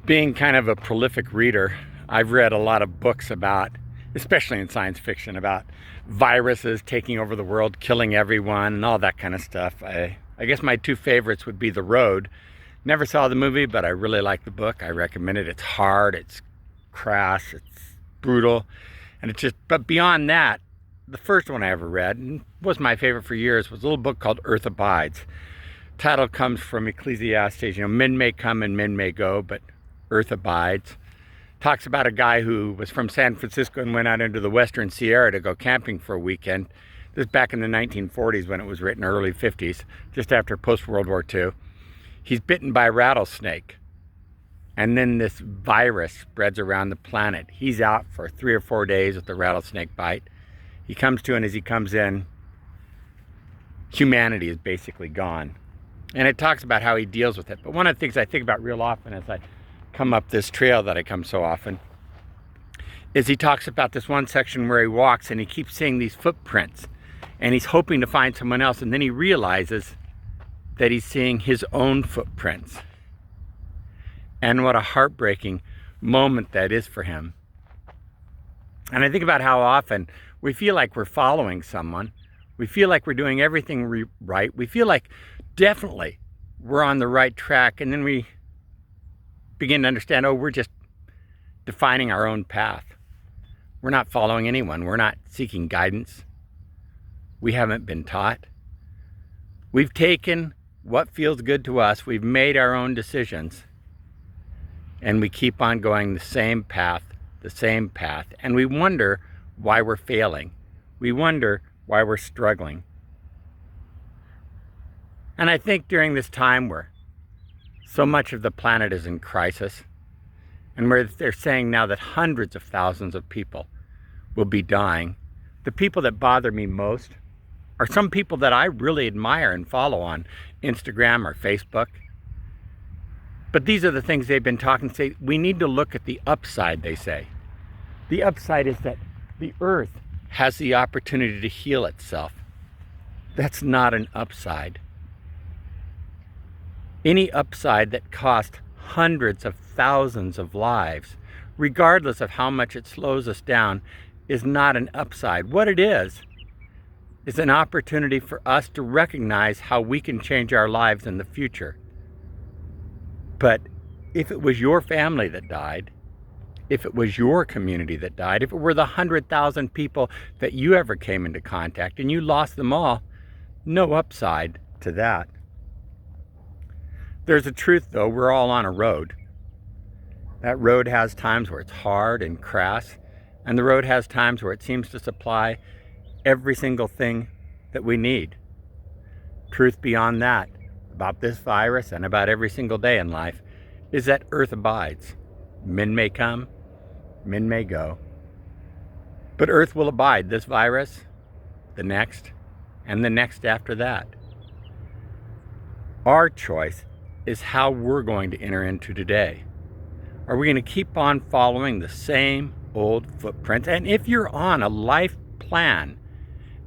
Being kind of a prolific reader, I've read a lot of books about, especially in science fiction, about viruses taking over the world, killing everyone, and all that kind of stuff. I guess my two favorites would be The Road. Never saw the movie, but I really like the book. I recommend it. It's hard, it's crass, it's brutal, and it's just, but beyond that, the first one I ever read, and was my favorite for years, was a little book called Earth Abides. Title comes from Ecclesiastes, men may come and men may go, but Earth abides. Talks about a guy who was from San Francisco and went out into the Western Sierra to go camping for a weekend. This is back in the 1940s when it was written, early 50s, just after post-World War II. He's bitten by a rattlesnake, and then this virus spreads around the planet. He's out for 3 or 4 days with the rattlesnake bite. He comes to, and as he comes in, humanity is basically gone. And it talks about how he deals with it. But one of the things I think about real often as I come up this trail that I come so often is he talks about this one section where he walks and he keeps seeing these footprints and he's hoping to find someone else, and then he realizes that he's seeing his own footprints. And what a heartbreaking moment that is for him. And I think about how often we feel like we're following someone. We feel like we're doing everything right. We feel like definitely we're on the right track, and then we begin to understand, we're just defining our own path. We're not following anyone. We're not seeking guidance. We haven't been taught. We've taken what feels good to us. We've made our own decisions, and we keep on going the same path, and we wonder why we're failing. We wonder why we're struggling. And I think during this time where so much of the planet is in crisis, and where they're saying now that hundreds of thousands of people will be dying, the people that bother me most are some people that I really admire and follow on Instagram or Facebook. But these are the things they've been talking, say, we need to look at the upside, they say. The upside is that the earth has the opportunity to heal itself. That's not an upside. Any upside that costs hundreds of thousands of lives, regardless of how much it slows us down, is not an upside. What it is an opportunity for us to recognize how we can change our lives in the future. But if it was your family that died, if it was your community that died, if it were the 100,000 people that you ever came into contact and you lost them all, no upside to that. There's a truth, though. We're all on a road. That road has times where it's hard and crass, and the road has times where it seems to supply every single thing that we need. Truth beyond that, about this virus and about every single day in life, is that earth abides. Men may come, men may go, but earth will abide. This virus, the next, and the next after that. Our choice is how we're going to enter into today. Are we going to keep on following the same old footprints? And if you're on a life plan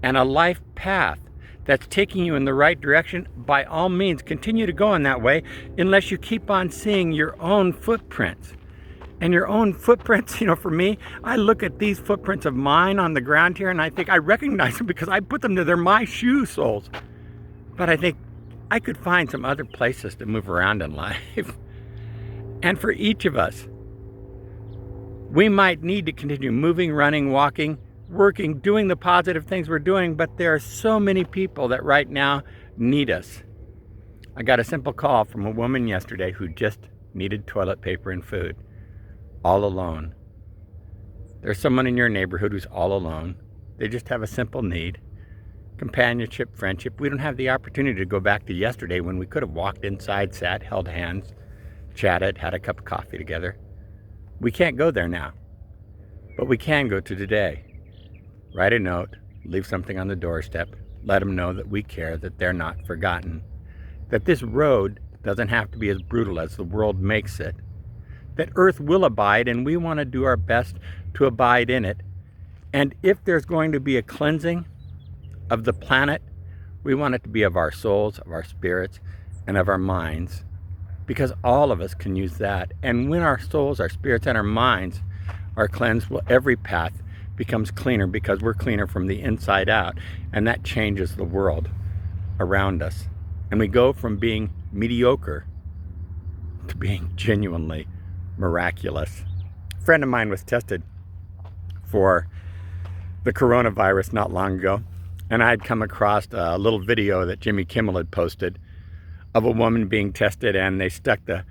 and a life path that's taking you in the right direction, by all means, continue to go in that way, unless you keep on seeing your own footprints. And your own footprints, for me, I look at these footprints of mine on the ground here and I think I recognize them because I put them there. They're my shoe soles. But I think I could find some other places to move around in life. And for each of us, we might need to continue moving, running, walking, working, doing the positive things we're doing, but there are so many people that right now need us. I got a simple call from a woman yesterday who just needed toilet paper and food, all alone. There's someone in your neighborhood who's all alone. They just have a simple need. Companionship, friendship. We don't have the opportunity to go back to yesterday when we could have walked inside, sat, held hands, chatted, had a cup of coffee together. We can't go there now, but we can go to today. Write a note, leave something on the doorstep, let them know that we care, that they're not forgotten, that this road doesn't have to be as brutal as the world makes it, that earth will abide and we want to do our best to abide in it. And if there's going to be a cleansing of the planet, we want it to be of our souls, of our spirits, and of our minds. because all of us can use that. And when our souls, our spirits, and our minds are cleansed, well, every path becomes cleaner because we're cleaner from the inside out, and that changes the world around us. And we go from being mediocre to being genuinely miraculous. A friend of mine was tested for the coronavirus not long ago, and I had come across a little video that Jimmy Kimmel had posted of a woman being tested, and they stuck the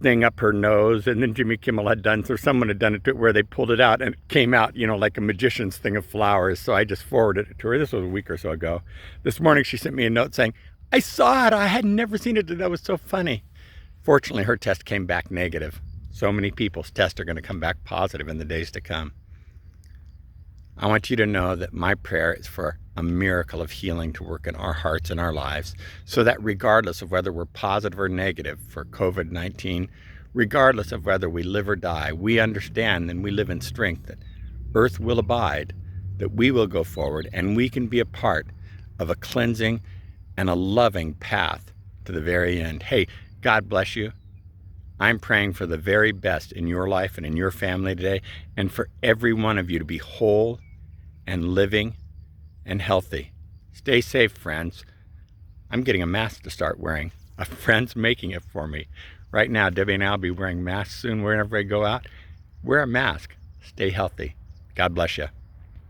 thing up her nose, and then Jimmy Kimmel had done, so someone had done it to where they pulled it out and it came out, you know, like a magician's thing of flowers. So I just forwarded it to her. This was a week or so ago. This morning she sent me a note saying, I saw it, I had never seen it, that was so funny. Fortunately, her test came back negative. So many people's tests are going to come back positive in the days to come. I want you to know that my prayer is for a miracle of healing to work in our hearts and our lives, so that regardless of whether we're positive or negative for COVID-19, regardless of whether we live or die, we understand and we live in strength that earth will abide, that we will go forward, and we can be a part of a cleansing and a loving path to the very end. Hey, God bless you. I'm praying for the very best in your life and in your family today, and for every one of you to be whole and living and healthy. Stay safe, friends. I'm getting a mask to start wearing. A friend's making it for me. Right now, Debbie and I will be wearing masks soon wherever I go out. Wear a mask. Stay healthy. God bless you.